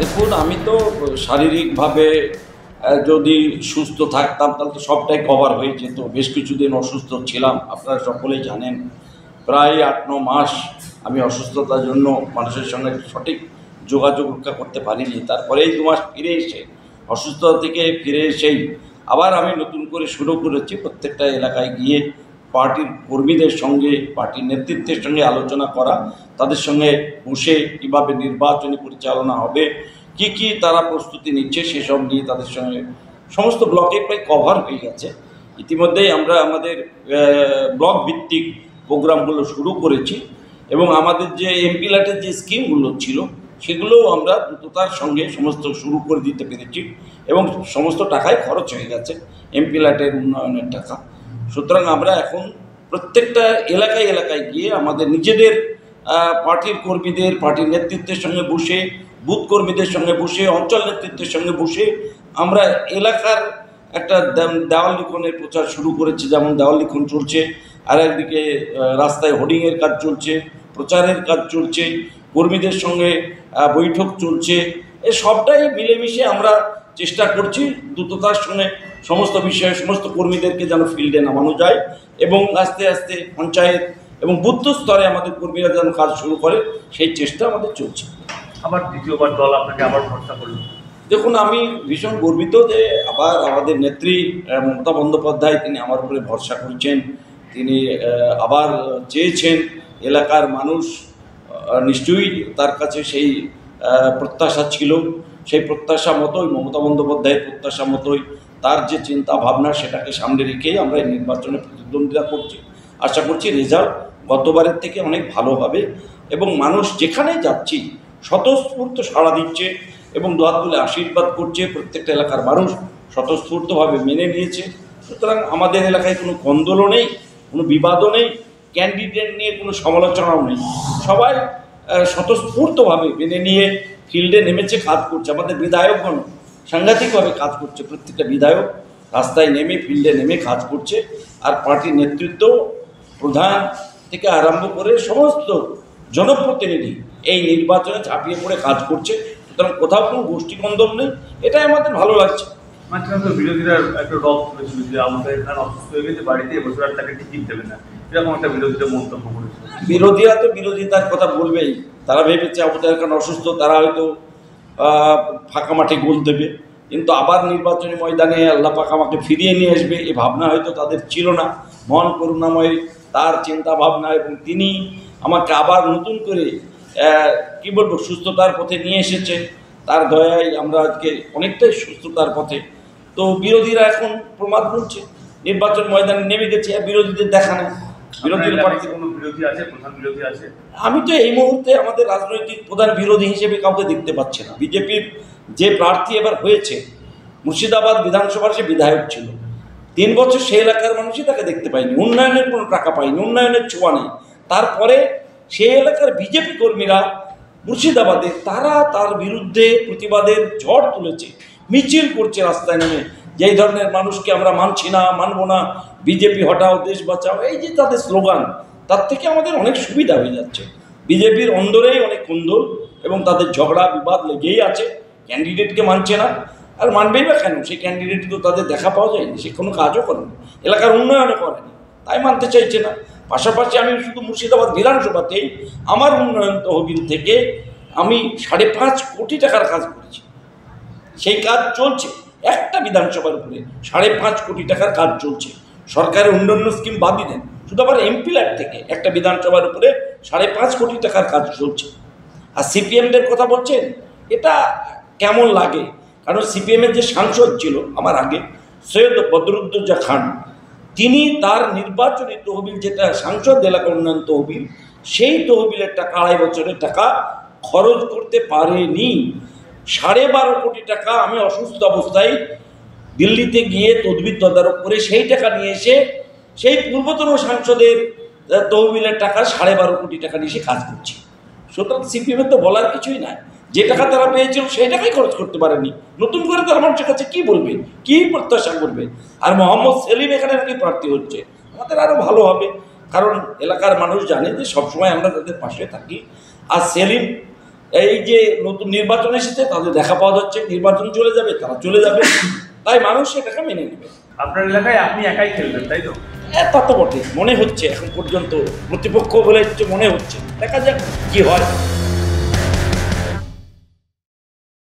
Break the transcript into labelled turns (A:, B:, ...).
A: দেখুন, আমি তো শারীরিকভাবে যদি সুস্থ থাকতাম তাহলে তো সবটাই কভার হয়ে যেত। বেশ কিছুদিন অসুস্থ ছিলাম, আপনারা সকলেই জানেন। প্রায় 8-9 মাস আমি অসুস্থতার জন্য মানুষের সঙ্গে সঠিক যোগাযোগ রক্ষা করতে পারিনি। তারপরে এই 2 মাস ফিরে এসে, অসুস্থতা থেকে ফিরে এসেই আবার আমি নতুন করে শুরু করেছি প্রত্যেকটা এলাকায় গিয়ে পার্টির কর্মীদের সঙ্গে, পার্টির নেতৃত্বের সঙ্গে আলোচনা করা, তাদের সঙ্গে বসে কীভাবে নির্বাচনী পরিচালনা হবে, কি কি তারা প্রস্তুতি নিচ্ছে সেসব নিয়ে তাদের সঙ্গে সমস্ত ব্লকে প্রায় কভার হয়ে গেছে। ইতিমধ্যেই আমরা আমাদের ব্লক ভিত্তিক প্রোগ্রামগুলো শুরু করেছি এবং আমাদের যে এমপি ল্যাটের যে স্কিমগুলো ছিল সেগুলোও আমরা দ্রুততার সঙ্গে সমস্ত শুরু করে দিতে পেরেছি এবং সমস্ত টাকাই খরচ হয়ে গেছে এমপি ল্যাটের উন্নয়নের টাকা। সুতরাং আমরা এখন প্রত্যেকটা এলাকায় এলাকায় গিয়ে আমাদের নিজেদের পার্টির কর্মীদের, পার্টির নেতৃত্বের সঙ্গে বসে, বুথ কর্মীদের সঙ্গে বসে, অঞ্চল নেতৃত্বের সঙ্গে বসে আমরা এলাকার একটা দেওয়াল লিখনের প্রচার শুরু করেছি। যেমন দেওয়াল লিখন চলছে, আর একদিকে রাস্তায় হোর্ডিংয়ের কাজ চলছে, প্রচারের কাজ চলছে, কর্মীদের সঙ্গে বৈঠক চলছে। এই সবটাই মিলেমিশে আমরা চেষ্টা করছি দ্রুততার সঙ্গে সমস্ত বিষয়ে সমস্ত কর্মীদেরকে যেন ফিল্ডে নামানো যায় এবং আস্তে আস্তে পঞ্চায়েত এবং বুথ স্তরে আমাদের কর্মীরা যেন কাজ শুরু করে সেই চেষ্টা আমাদের চলছে।
B: আবার দ্বিতীয়বার দল আপনাকে আবার ভরসা করল।
A: দেখুন, আমি ভীষণ গর্বিত যে আবার আমাদের নেত্রী মমতা বন্দ্যোপাধ্যায় তিনি আমার উপরে ভরসা করছেন। তিনি আবার চেয়েছেন, এলাকার মানুষ নিশ্চয়ই তার কাছে সেই প্রত্যাশা ছিল, সেই প্রত্যাশা মতোই মমতা বন্দ্যোপাধ্যায়ের প্রত্যাশা মতোই তার যে চিন্তা ভাবনা সেটাকে সামনে রেখেই আমরা এই নির্বাচনে প্রতিদ্বন্দ্বিতা করছি। আশা করছি রেজাল্ট গতবারের থেকে অনেক ভালো হবে এবং মানুষ যেখানেই যাচ্ছি স্বতঃস্ফূর্ত সাড়া দিচ্ছে এবং দুহাত তুলে আশীর্বাদ করছে। প্রত্যেকটা এলাকার মানুষ স্বতঃস্ফূর্তভাবে মেনে নিয়েছে। সুতরাং আমাদের এলাকায় কোনো কন্দলও নেই, কোনো বিবাদও নেই, ক্যান্ডিডেট নিয়ে কোনো সমালোচনাও নেই। সবাই স্বতঃস্ফূর্তভাবে মেনে নিয়ে ফিল্ডে নেমেছে, কাজ করছে। আমাদের বিধায়কগণ সাংঘাতিকভাবে কাজ করছে। প্রত্যেকটা বিধায়ক রাস্তায় নেমে, ফিল্ডে নেমে কাজ করছে। আর পার্টির নেতৃত্ব, প্রধান থেকে আরম্ভ করে সমস্ত জনপ্রতিনিধি এই নির্বাচনে ঝাঁপিয়ে পড়ে কাজ করছে। সুতরাং কোথাও কোনো গোষ্ঠীকন্দল নেই, এটাই আমাদের ভালো লাগছে।
B: মাঝখানে তো বিরোধীরা একটা রব করেছিল যে আমাদের এখানে অসুস্থ হয়ে গেছে, বাড়িতে এবছর আর তাকে টিকিট দেবে না, এরকম একটা বিরোধীরা মন্তব্য করেছিল।
A: বিরোধীরা তো বিরোধিতার কথা বলবেই। তারা ভেবেছে আমাদের এখানে অসুস্থ, তারা হয়তো ফাঁকা মাঠে গোল দেবে, কিন্তু আবার নির্বাচনী ময়দানে আল্লাহ পাক আমাকে ফিরিয়ে নিয়ে আসবে এ ভাবনা হয়তো তাদের ছিল না। মহান করুণাময় তার চিন্তা ভাবনা এবং তিনি আমাকে আবার নতুন করে কি বলবো সুস্থতার পথে নিয়ে এসেছে। তার দয়ায় আমরা আজকে অনেকটাই সুস্থতার পথে। তো বিরোধীরা এখন প্রমাদ করছে, নির্বাচন ময়দানে নেমে গেছে, বিরোধীদের দেখা নেই। বিরোধীর প্রার্থী
B: কোনো বিরোধী আছে, প্রধান বিরোধী আছে?
A: আমি তো এই মুহূর্তে আমাদের রাজনৈতিক প্রধান বিরোধী হিসেবে কাউকে দেখতে পাচ্ছি না। বিজেপির যে প্রার্থী এবার হয়েছে, মুর্শিদাবাদ বিধানসভার সে বিধায়ক ছিল 3 বছর, সেই এলাকার মানুষই তাকে দেখতে পায়নি। উন্নয়নের কোনো টাকা পায়নি, উন্নয়নের ছোঁয়া নেই। তারপরে সেই এলাকার বিজেপি কর্মীরা মুর্শিদাবাদে তারা তার বিরুদ্ধে প্রতিবাদের ঝড় তুলেছে, মিছিল করছে রাস্তায় নেমে, যেই ধরনের মানুষকে আমরা মানছি না, মানব না, বিজেপি হটাও, দেশ বাঁচাও, এই যে তাদের স্লোগান, তার থেকে আমাদের অনেক সুবিধা হয়ে যাচ্ছে। বিজেপির অন্দরেই অনেক কুন্দল এবং তাদের ঝগড়া বিবাদ লেগেই আছে। ক্যান্ডিডেটকে মানছে না, আর মানবেই বা কেন? সেই ক্যান্ডিডেট তো তাদের দেখা পাওয়া যায়নি, সে কোনো কাজও করেনি, এলাকার উন্নয়নও করেনি, তাই মানতে চাইছে না। পাশাপাশি আমি শুধু মুর্শিদাবাদ বিধানসভাতেই আমার উন্নয়ন তহবিল থেকে আমি 5.5 কোটি টাকার কাজ করেছি। সেই কাজ চলছে, একটা বিধানসভার উপরে 5.5 কোটি টাকার কাজ চলছে। সরকারের উন্নয়ন স্কিম বাদই দেন, শুধু আবার এমপি ল্যাট থেকে একটা বিধানসভার উপরে 5.5 কোটি টাকার কাজ চলছে। আর সিপিএমদের কথা বলছেন, এটা কেমন লাগে? কারণ সিপিএমের যে সাংসদ ছিল আমার আগে, সৈয়দ বদরুদ্দোজা খান, তিনি তার নির্বাচনী তহবিল, যেটা সাংসদ এলাকা উন্নয়ন তহবিল, সেই তহবিলের টাকা 2.5 বছরের টাকা খরচ করতে পারেনি। 12.5 কোটি টাকা আমি অসুস্থ অবস্থায় দিল্লিতে গিয়ে তদবির তদারক করে সেই টাকা নিয়ে এসে সেই পূর্বতন সাংসদের তহবিলের টাকা 12.5 কোটি টাকা নিয়ে এসে কাজ করছি। সুতরাং সিপিএমের তো বলার কিছুই নাই। যে টাকা তারা পেয়েছিল সেই টাকাই খরচ করতে পারেনি। নতুন করে তারা মানুষের কাছে কী বলবে, কী প্রত্যাশা করবে? আর মোহাম্মদ সেলিম এখানে নাকি প্রার্থী হচ্ছে, আমাদের আরও ভালো হবে, কারণ এলাকার মানুষ জানে যে সবসময় আমরা তাদের পাশে থাকি। আর সেলিম এই যে নতুন নির্বাচন এসেছে তাদের দেখা পাওয়া যাচ্ছে, নির্বাচন চলে যাবে, তারা চলে যাবে, তাই মানুষ এটাকে মেনে নেবে।
B: আপনার এলাকায় আপনি একাই খেলবেন, তাই তো?
A: হ্যাঁ, তা তো বটে, মনে হচ্ছে এখন পর্যন্ত প্রতিপক্ষ বলে মনে হচ্ছে, দেখা যাক কি হয়।